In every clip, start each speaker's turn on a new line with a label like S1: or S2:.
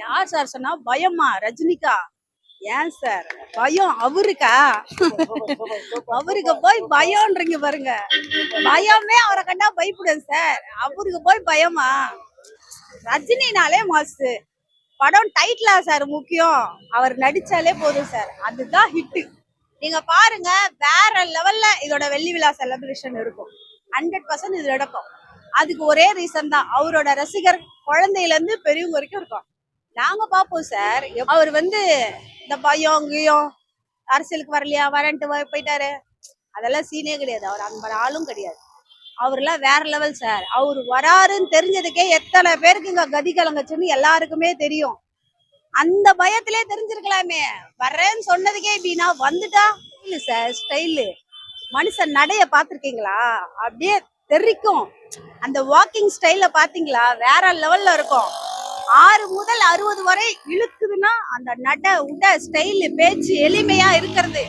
S1: யார் சார் சொன்னா பயமா ரஜினிகா? ஏன் சார் பயம் அவருக்கா? அவருக்கு போய் பயம்ன்றீங்க பாருங்க. பயமே அவரை கண்டா பயப்படுது சார். அவருக்கு போய் பயமா? ரஜினினாலே மாசு. படம் டைட்டிலா சார் முக்கியம். அவர் நடிச்சாலே போதும் சார், அதுதான் ஹிட். நீங்க பாருங்க, வேற லெவல்ல இதோட வெள்ளி விழா செலிப்ரேஷன் இருக்கும். 100% இது நடக்கும். அதுக்கு ஒரே ரீசன் தான், அவரோட ரசிகர் குழந்தையில இருந்து பெரியவங்க வரைக்கும் இருக்கும். நாங்க பாப்போம் சார். அவர் வந்து இந்த பயம் கியம், அரசியலுக்கு வரலையா வரன்ட்டு போயிட்டாரு, அதெல்லாம் சீனே கிடையாது. அவர் அந்த மாதிரி ஆளும் கிடையாது. அவர்லாம் வேற லெவல் சார். அவரு வராருன்னு தெரிஞ்சதுக்கே எத்தனை பேருக்கு இங்க கதி கலங்கச்சுன்னு எல்லாருக்குமே தெரியும். அந்த பயத்திலே தெரிஞ்சிருக்கலாமே. வர்றேன்னு சொன்னதுக்கே இப்படின்னா வந்துட்டா சார். ஸ்டைலு மனுஷன் நடைய பாத்திருக்கீங்களா? அப்படியே தெரிக்கும். அந்த வாக்கிங் ஸ்டைல பாத்தீங்களா? வேற லெவல்ல இருக்கும். 6 முதல் 60 வரை இழுக்குதுன்னா அந்த நட உட ஸ்டைலு பேச்சு எளிமையா இருக்கிறது,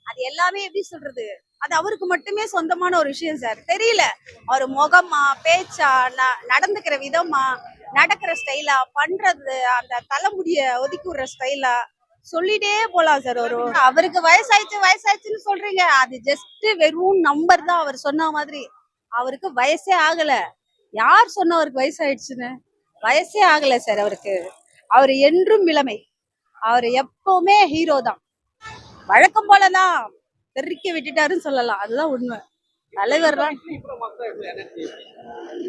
S1: அது எல்லாமே எப்படி சொல்றது, அது அவருக்கு மட்டுமே சொந்தமான ஒரு விஷயம் சார். தெரியல, அவர் முகமா பேச்சா நடந்துக்கிற விதமா நடக்கிற ஸ்டைலா பண்றது, அந்த தலைமுடிய ஒதுக்கி விடுற ஸ்டைலா சொல்லிட்டே போலாம் சார். அவருக்கு வயசாயிடுச்சுன்னு சொல்றீங்க, அது ஜஸ்ட் வெறும் நம்பர் தான். அவர் சொன்ன மாதிரி அவருக்கு வயசே ஆகல. யார் சொன்ன அவருக்கு வயசாயிடுச்சுன்னு? வயசே ஆகல சார் அவருக்கு. அவர் என்றும் இளமை. அவர் எப்பவுமே ஹீரோ தான். வழக்கம் போலதான் தெறிக்க விட்டுட்டாருன்னு சொல்லலாம். அதுதான் உண்மை. தலைவர் தான்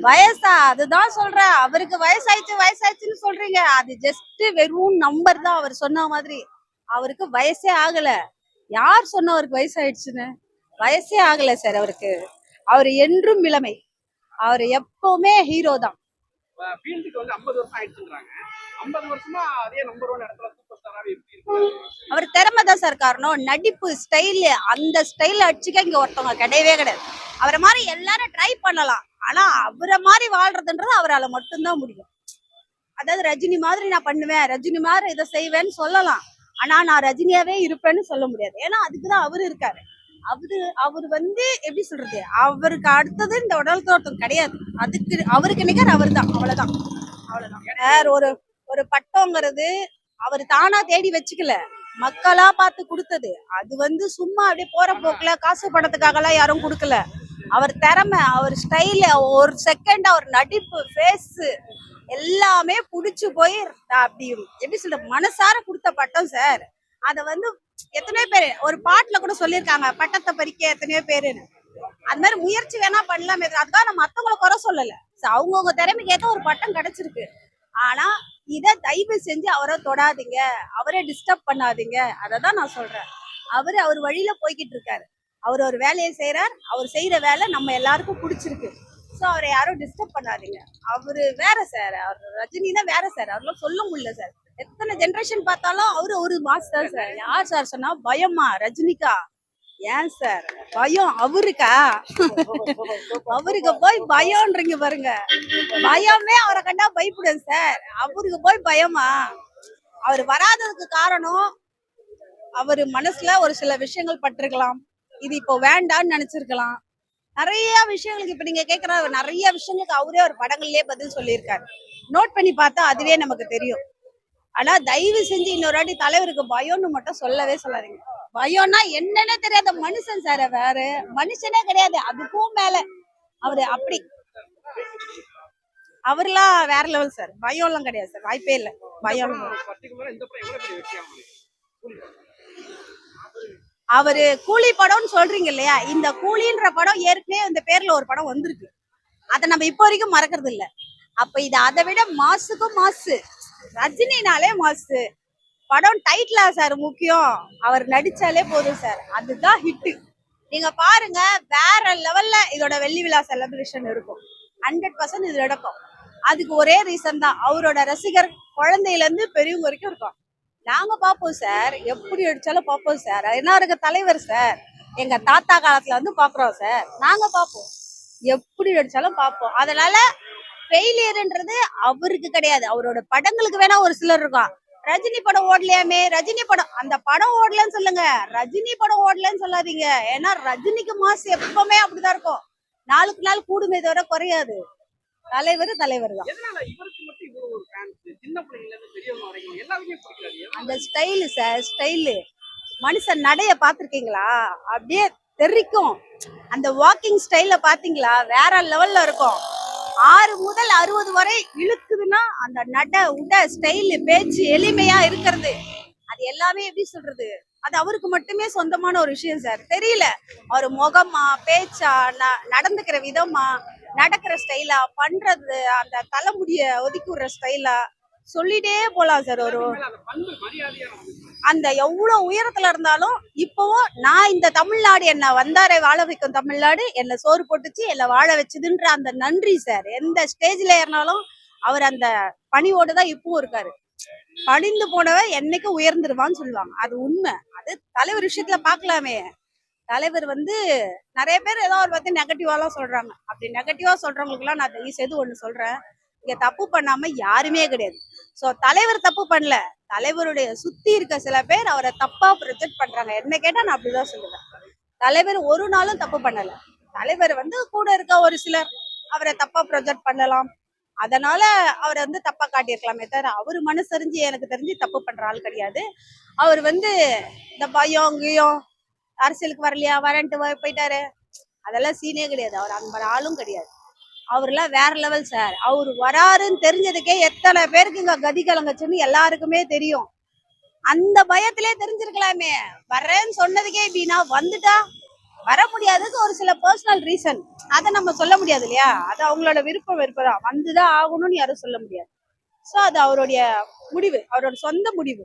S1: வயசா? அதுதான் சொல்றேன், அவருக்கு வயசாயிடுச்சுன்னு சொல்றீங்க, அது ஜஸ்ட் வெறும் நம்பர் தான். அவர் சொன்ன மாதிரி அவருக்கு வயசே ஆகல. யார் சொன்ன அவருக்கு வயசாயிடுச்சுன்னு? வயசே ஆகல சார் அவருக்கு. அவர் என்றும் இளமை. அவர் எப்பவுமே ஹீரோ தான்.
S2: ஃபீல்டுக்கு வந்து 50 வருஷம் ஆயிடுச்சுன்றாங்க. 50 வருஷமா அதே நம்பர் 1 இடத்துல சூப்பர் ஸ்டாராவே இருக்காரு.
S1: அவர் திறமை தான் சார் காரணம். நடிப்பு ஸ்டைல், அந்த ஸ்டைல் அடிச்சுக்க இங்க ஒருத்தவங்க கிடையவே கிடையாது. அவரை மாதிரி எல்லாரும் ட்ரை பண்ணலாம், ஆனா அவரை மாதிரி வாழ்றதுன்றது அவரால் மட்டும்தான் முடியும். அதாவது ரஜினி மாதிரி நான் பண்ணுவேன், ரஜினி மாதிரி இதை செய்வேன்னு சொல்லலாம், ஆனா நான் ரஜினியாவே இருப்பேன்னு சொல்ல முடியாது. ஏன்னா அதுக்குதான் அவரு இருக்காரு. அவர் வந்து எப்படி சொல்றது, அவருக்கு அடுத்தது இந்த உடல் தோட்டம் கிடையாது. அதுக்கு அவருக்கு நிகர் அவர் தான். அவ்வளவுதான். வேற ஒரு பட்டம்ங்கிறது அவர் தானா தேடி வச்சுக்கல, மக்களா பார்த்து கொடுத்தது. அது வந்து சும்மா அப்படியே போற போக்குல காசு பணத்துக்காக எல்லாம் யாரும் கொடுக்கல. அவர் திறமை, அவர் ஸ்டைல், ஒரு செகண்ட் அவர் நடிப்பு, ஃபேஸ் எல்லாமே புடிச்சு போய் அப்படி எப்படி சொல்ற மனசார கொடுத்த பட்டம் சார். அத வந்து எத்தனையோ பேரு ஒரு பாட்டுல கூட சொல்லியிருக்காங்க, பட்டத்தை பறிக்க எத்தனையோ பேருன்னு. அது மாதிரி முயற்சி வேணா பண்ணலாமே, அதுக்காக நம்ம மத்தவங்களை குறை சொல்லல. அவங்கவுங்க திறமைக்கு ஏற்ற ஒரு பட்டம் கிடைச்சிருக்கு. ஆனா இத தயவு செஞ்சு அவரை தொடாதீங்க, அவரை டிஸ்டர்ப் பண்ணாதீங்க, அததான் நான் சொல்றேன். அவர் வழியில போய்கிட்டு இருக்காரு. அவர் ஒரு வேலையை செய்யறார். அவர் செய்யற வேலை நம்ம எல்லாருக்கும் பிடிச்சிருக்கு. ஸோ அவரை யாரும் டிஸ்டர்ப் பண்ணாதீங்க. அவரு வேற சார். அவர் ரஜினினா வேற சார். அவரெல்லாம் சொல்ல முடியல சார். எத்தனை ஜெனரேஷன் பார்த்தாலும் அவரு ஒரு மாஸ்டர் சார். யார் சார் சொன்னா பயமா? ரஜினிகா? ஏன் சார் பயம் அவருக்கா? அவருக்கு போய் பயம்ன்றீங்க பாருங்க. பயமே அவரை கண்டா பயப்படுது சார். அவருக்கு போய் பயமா? அவர் வராததுக்கு காரணம், அவரு மனசுல ஒரு சில விஷயங்கள் பட்டிருக்கலாம். இது இப்போ வேண்டான்னு நினைச்சிருக்கலாம். நிறைய விஷயங்களுக்கு இப்ப நீங்க கேக்குற நிறைய விஷயங்களுக்கு அவரே ஒரு படங்கள்லயே பதில் சொல்லியிருக்காரு. நோட் பண்ணி பார்த்தா அதுவே நமக்கு தெரியும். ஆனா தயவு செஞ்சு இன்னொரு வாட்டி தலைவருக்கு பயம்னு மட்டும் சொல்லவே சொல்லாதீங்க. பயம்னா என்னன்னே தெரியாத மனுஷன் சார். வேற மனுஷனே கிடையாது, அதுக்கும் மேல அவரு அப்படி. அவர்லாம் வேற லெவல் சார். பயம் எல்லாம் கிடையாது சார், வாய்ப்பே இல்லை. பயம் அவரு கூலி படம்னு சொல்றீங்க இல்லையா, இந்த கூலின்ற படம் ஏற்கனவே இந்த பேர்ல ஒரு படம் வந்திருக்கு. அதை நம்ம இப்போ வரைக்கும் மறக்கிறது இல்ல. அப்ப இது அதை விட மாசுக்கும் மாசு. ரஜினினாலே மாசு. படம் டைட்டிலா சார் முக்கியம், அவர் நடிச்சாலே போதும் சார், அதுதான் ஹிட். நீங்க பாருங்க, வேற லெவல்ல இதோட வெள்ளி விழா செலிப்ரேஷன் இருக்கும். 100% இது நடக்கும். அதுக்கு ஒரே ரீசன் தான், அவரோட ரசிகர் குழந்தையில இருந்து பெரியவங்க வரைக்கும் இருக்கும். நாங்க பாப்போம் சார், எப்படி அடிச்சாலும் பாப்போம் சார். என்ன இருக்க தலைவர் சார், எங்க தாத்தா காலத்துல வந்து பாக்குறோம் சார். நாங்க பாப்போம், எப்படி அடிச்சாலும் பாப்போம். அதனால ஃபெயிலியர்ன்றது அவருக்கு கிடையாது. அவரோட படங்களுக்கு வேணா ஒரு சிலர் இருக்கும். ரஜினி படம் ஓடலையாமே, ரஜினி படம், அந்த படம் ஓடலன்னு சொல்லுங்க, ரஜினி படம் ஓடலன்னு சொல்லாதீங்க. ஏன்னா ரஜினிக்கு மாசு எப்பவுமே அப்படிதான் இருக்கும். நாளுக்கு நாள் கூடுமே தவிர குறையாது. தலைவர் தான்.
S2: எதனால இவருக்கு மட்டும் இவ்வளவு ஒரு ஃபேன்ஸ்? சின்ன பிள்ளைங்கல இருந்து பெரியவங்க வரைக்கும் எல்லாருமே பிடிக்கிறாரு.
S1: அந்த ஸ்டைலு சார், ஸ்டைலு. மனுஷன் நடைய பாத்திருக்கீங்களா? அப்படியே தெரிக்கும். அந்த வாக்கிங் ஸ்டைல பாத்தீங்களா? வேற லெவல்ல இருக்கும். 6 முதல் 60 வரை இழுக்குதுன்னா அந்த நட உட ஸ்டைலு பேச்சு எளிமையா இருக்கிறது அது எல்லாமே எப்படி சொல்றது, அது அவருக்கு மட்டுமே சொந்தமான ஒரு விஷயம் சார். தெரியல அவர் முகமா பேச்சா நடந்துக்கிற விதமா நடக்கிற ஸ்டைலா பண்றது அந்த தலைமுடிய ஒதுக்கி விடுற ஸ்டைலா சொல்லிட்டே போலாம் சார். ஒரு
S2: மேல அந்த பண்பு மரியாதையா நடந்துக்கிறாங்க.
S1: அந்த எவ்வளவு உயரத்துல இருந்தாலும் இப்பவும் நான் இந்த தமிழ்நாடு என்ன வந்தாரை வாழ வைக்கும் தமிழ்நாடு என்ன சோறு போட்டுச்சு என்ன வாழ வச்சதுன்ற அந்த நன்றி சார். எந்த ஸ்டேஜ்ல ஏறினாலும் அவர் அந்த பணிவோடு தான் இப்பவும் இருக்காரு. பணிந்து போனவன் என்னைக்கு உயர்ந்துருவான்னு சொல்லுவாங்க, அது உண்மை. அது தலைவர் விஷயத்துல பாக்கலாமே. தலைவர் வந்து நிறைய பேர் ஏதோ ஒரு பத்தி நெகட்டிவாலாம் சொல்றாங்க. அப்படி நெகட்டிவா சொல்றவங்களுக்கு எல்லாம் நான் தயவு செய்து ஒண்ணு சொல்றேன், இங்க தப்பு பண்ணாம யாருமே கிடையாது. சோ தலைவர் தப்பு பண்ணல, தலைவருடைய சுத்தி இருக்க சில பேர் அவரை தப்பா ப்ரொஜெக்ட் பண்றாங்க. என்ன கேட்டா நான் அப்படிதான் சொல்லுவேன். தலைவர் ஒரு நாளும் தப்பு பண்ணல. தலைவர் வந்து கூட இருக்க ஒரு சிலர் அவரை தப்பா ப்ரொஜெக்ட் பண்ணலாம், அதனால அவரை வந்து தப்பா காட்டியிருக்கலாமே தவிர அவரு மனசறிஞ்சு எனக்கு தெரிஞ்சு தப்பு பண்ற ஆள் கிடையாது. அவர் வந்து இந்த பயம் கியம் அரசியலுக்கு வரலையா வரேன்ட்டு போயிட்டாரு அதெல்லாம் சீனே கிடையாது. அவர் அந்த மாதிரி ஆளும் கிடையாது. அவர்லாம் வேற லெவல் சார். அவர் வராருன்னு தெரிஞ்சதுக்கே எத்தனை பேருக்கு இங்க கதி கலங்கச்சுன்னு எல்லாருக்குமே தெரியும். அந்த பயத்திலே தெரிஞ்சிருக்கலாமே. வர்றேன்னு சொன்னதுக்கே இப்படின்னா வந்துட்டா வர முடியாததுக்கு ஒரு சில பர்சனல் ரீசன், அதை நம்ம சொல்ல முடியாது இல்லையா. அது அவங்களோட விருப்பம் வந்துதான் ஆகணும்னு யாரும் சொல்ல முடியாது. ஸோ அது அவருடைய முடிவு, அவரோட சொந்த முடிவு.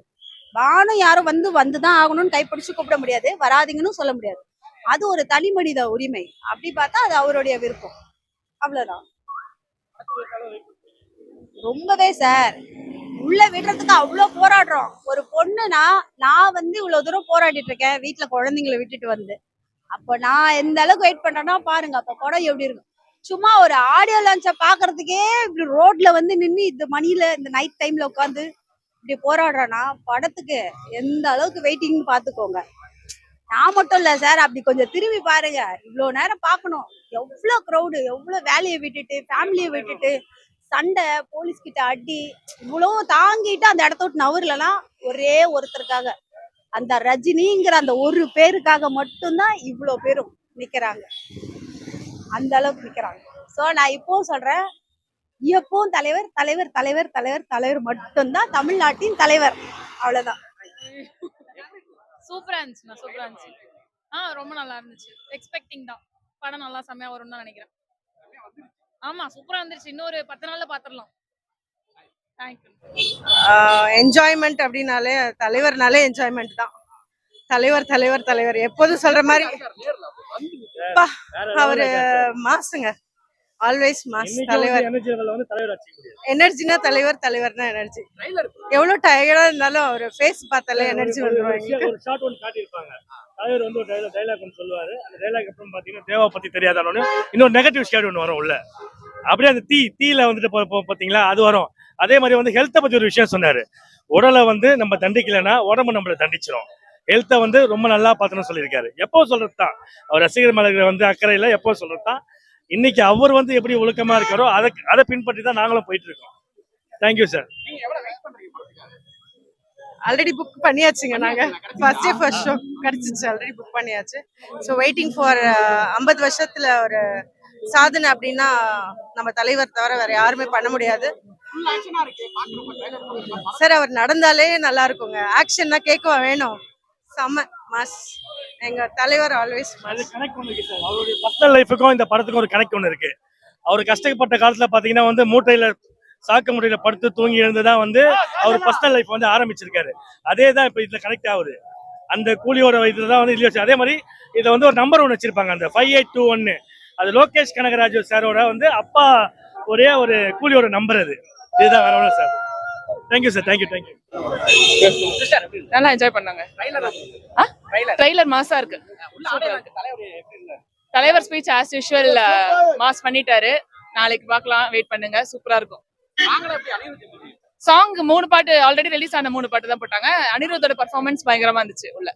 S1: வானும் யாரும் வந்துதான் ஆகணும்னு கைப்பிடிச்சு கூப்பிட முடியாது, வராதிங்கன்னு சொல்ல முடியாது. அது ஒரு தனி மனித உரிமை. அப்படி பார்த்தா அது அவருடைய விருப்பம், அவ்வளவுதான். ரொம்பவே சார். உள்ள விடுறதுக்கு அவ்வளவு போராடுறோம். ஒரு பொண்ணுனா நான் வந்து இவ்வளவு தூரம் போராடிட்டு இருக்கேன் வீட்டுல குழந்தைங்களை விட்டுட்டு வந்து. அப்ப நான் எந்த அளவுக்கு வெயிட் பண்றேன்னா பாருங்க அப்ப படம் எப்படி இருக்கும். சும்மா ஒரு ஆடியோ லான்ச்ச பாக்குறதுக்கே இப்படி ரோட்ல வந்து நின்று இந்த மணில இந்த நைட் டைம்ல உட்காந்து இப்படி போராடுறேன்னா படத்துக்கு எந்த அளவுக்கு வெயிட்டிங்னு பாத்துக்கோங்க. நான் மட்டும் இல்ல சார், அப்படி கொஞ்சம் திரும்பி பாருங்க. இவ்வளவு நேரம் பாக்கணும், எவ்வளவு க்ரௌடு, எவ்வளவு வேலையை விட்டுட்டு ஃபேமிலியை விட்டுட்டு சண்டை போலீஸ் கிட்ட அடி இவ்வளவு தாங்கிட்டு அந்த இடத்த விட்டு நவர்லாம் ஒரே ஒருத்தருக்காக, அந்த ரஜினிங்கிற அந்த ஒரு பேருக்காக மட்டும்தான் இவ்வளவு பேரும் நிக்கிறாங்க. அந்த அளவுக்கு நிக்கிறாங்க. சோ நான் இப்பவும் சொல்றேன், எப்பவும் தலைவர் தலைவர் தலைவர் தலைவர் தலைவர் மட்டும்தான் தமிழ்நாட்டின் தலைவர், அவ்வளவுதான்.
S3: சூப்பரா இருந்துச்சுண்ணா, சூப்பரா இருந்துச்சு. ரொம்ப நல்லா இருந்துச்சு. எக்ஸ்பெக்டிங் தான். படம் நல்லா செம்மையா வரும்னு தான் நினைக்கிறேன். ஆமா சூப்பரா இருந்துச்சு. இன்னொரு 10 நாள்ல பாத்துடலாம். தேங்க்யூ.
S4: என்ஜாய்மெண்ட் அப்படின்னாலே தலைவர்னாலே என்ஜாய்மெண்ட் தான். தலைவர் தலைவர் தலைவர் எப்போதும் சொல்ற மாதிரி அப்பா, அவரு மாசுங்க, ஆல்வேஸ் மாஸ். தலைவர் எனர்ஜினா தலைவர், தலைவர்னா எனர்ஜி. எவ்வளவு டயர்டா இருந்தாலும் அவர் ஃபேஸ் பார்த்தாலே எனர்ஜி வந்துருவாங்க.
S5: ஒரு ஷார்ட் ஒன்று காட்டியிருப்பாங்க. தலைவர் வந்து ஒரு டைலாக் ஒன்று சொல்லுவாரு. அந்த டைலாக் அப்புறம் பாத்தீங்கன்னா தேவா பத்தி தெரியாதானு இன்னொரு நெகட்டிவ் ஷேட் ஒன்று வரும் உள்ள. அப்படியே அந்த தீயில வந்துட்டு பாத்தீங்களா அது வரும். அதே மாதிரி வந்து ஹெல்த்தை பத்தி ஒரு விஷயம் சொன்னாரு. உடலை வந்து நம்ம தண்டிக்கலைன்னா உடம்பு நம்மளை தண்டிச்சிடும். ஹெல்த்தை வந்து ரொம்ப நல்லா பார்த்தணும்னு சொல்லியிருக்காரு. எப்போ சொல்றது தான் அவர் ரசிகர் மலர்கள் வந்து அக்கறையில எப்போ சொல்றது தான். இன்னைக்கு அவர் வந்து எப்படி ஒழுக்கமா இருக்காரோ அதை பின்பற்றி தான் நாங்களும் போயிட்டு இருக்கோம். Thank you sir.
S4: ஆல்ரெடி புக் பண்ணியாச்சுங்க. நாங்க ஃபர்ஸ்ட் ஷோ கிடைச்சிச்சு, ஆல்ரெடி புக் பண்ணியாச்சு. ஸோ வெயிட்டிங் ஃபார் 50 வருஷத்துல ஒரு சாதனை அப்படின்னா நம்ம தலைவர் தவிர வேற யாருமே பண்ண முடியாது சார். அவர் நடந்தாலே நல்லா இருக்குங்க. ஆக்ஷன் தான் கேட்கவா வேணும். செம்ம மாஸ். எங்க தலைவர் ஆல்வேஸ்
S5: கனெக்ட் ஒன்று இருக்கு சார். அவருடைய பர்சனல் லைஃபுக்கும் இந்த படத்துக்கும் ஒரு கனெக்ட் ஒன்று இருக்கு. அவர் கஷ்டப்பட்ட காலத்துல பாத்தீங்கன்னா வந்து மூட்டையில சாக்க முறையில படுத்து தூங்கி எழுந்துதான் வந்து அவர் பர்சனல் லைஃப் வந்து ஆரம்பிச்சிருக்காரு. அதே தான் இப்ப இதுல கனெக்ட் ஆகுது. அந்த கூலியோட இதுல தான் வந்து இதுல அதே மாதிரி இதுல வந்து ஒரு நம்பர் ஒன்று வச்சிருப்பாங்க, அந்த 5821. அது லோகேஷ் கனகராஜ் சாரோட வந்து அப்பா ஒரே ஒரு கூலியோட நம்பர். அது இதுதான் வேற ஒன்று சார். Thank you sir. தேங்க்யூ.
S6: நல்லா என்ஜாய் பண்ணாங்க. ட்ரைலர் மாசா இருக்கு. தலைவர் ஸ்பீச் ஆஸ் யூஷுவல் மாஸ் பண்ணிட்டாரு. நாளைக்கு பார்க்கலாம், வெயிட் பண்ணுங்க. சூப்பரா இருக்கும். சாங் 3 பாட்டு ஆல்ரெடி ரிலீஸ் ஆன 3 பாட்டு தான் போட்டாங்க. அனிருத்தோட பெர்ஃபார்மன்ஸ் பயங்கரமா இருந்துச்சு. உள்ள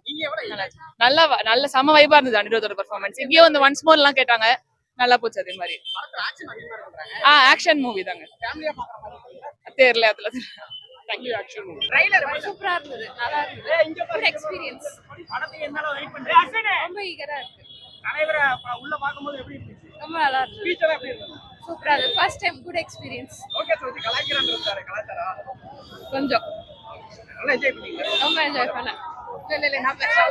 S6: நல்ல செம வைபா இருந்தது அனிருத்தோட பெர்ஃபார்மன்ஸ். இங்கேயும் வந்து ஒன்ஸ் மோர் எல்லாம் கேட்டாங்க. நல்லா போச்சு அதே மாதிரி.
S2: ஆக்ஷன் அதிகமா இருக்குன்றாங்க.
S6: ஆக்ஷன் மூவி தாங்க.
S2: ஃபேமிலியா பாக்குற மாதிரி இருக்குல்ல?
S6: தெரியல அதுல.
S2: Thank you, action movie. Trailer
S3: சூப்பரா இருந்தது, நல்லா இருந்தது.
S2: இங்க பாரு.
S3: எக்ஸ்பீரியன்ஸ்
S2: படத்துக்கு என்னால வெயிட் பண்றீங்க.
S3: ரொம்ப ஈகரா இருக்கு.
S2: தலைவரை உள்ள பாக்கும்போது எப்படி இருந்துச்சு?
S3: ரொம்ப நல்லா இருந்தது,
S2: ஸ்பீச் எல்லாம் எப்படி இருந்தது?
S3: சூப்பரா இருந்தது. First time good experience.
S2: Okay sir, கலாய்க்கிறான்றாரு கலாச்சாரா?
S3: கொஞ்சம்
S2: நல்லா என்ஜாய் பண்ணீங்க.
S3: ரொம்ப என்ஜாய் பண்ணேன்.
S2: இல்ல நான் பேசுறேன்.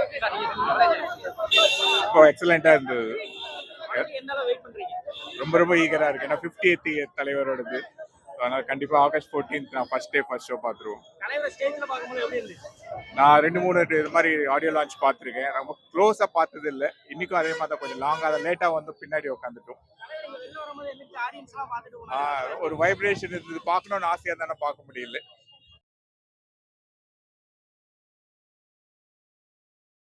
S7: இப்போ எக்ஸலண்டா இருந்தது.
S2: என்னால வெயிட் பண்றீங்க.
S7: ரொம்ப ஈகரா இருக்கு. ஏன்னா 50th இயர் தலைவரோடது. அதனால கண்டிப்பா ஆகஸ்ட் 14th நான் ஃபர்ஸ்ட் ஷோ பார்த்துருவோம்.
S2: தலைவரை ஸ்டேஜ்ல பாக்கும்போது எப்படி இருந்துச்சு?
S7: நான் 2-3 இது மாதிரி ஆடியோ லான்ச் பார்த்துருக்கேன். ரொம்ப க்ளோஸா பார்த்தது இல்லை. இன்னைக்கும் அதே மாதிரி தான் கொஞ்சம் லாங்கா லேட்டா வந்து பின்னாடி உட்காந்துட்டோம்.
S2: தலைவர் வெளில வரும்போது எந்திரிச்சு ஆடியன்ஸ் எல்லாம் பாத்துட்டு
S7: ஒரு வைப்ரேஷன் இருந்தது. பார்க்கணும்னு ஆசையா தானே பார்க்க முடியல.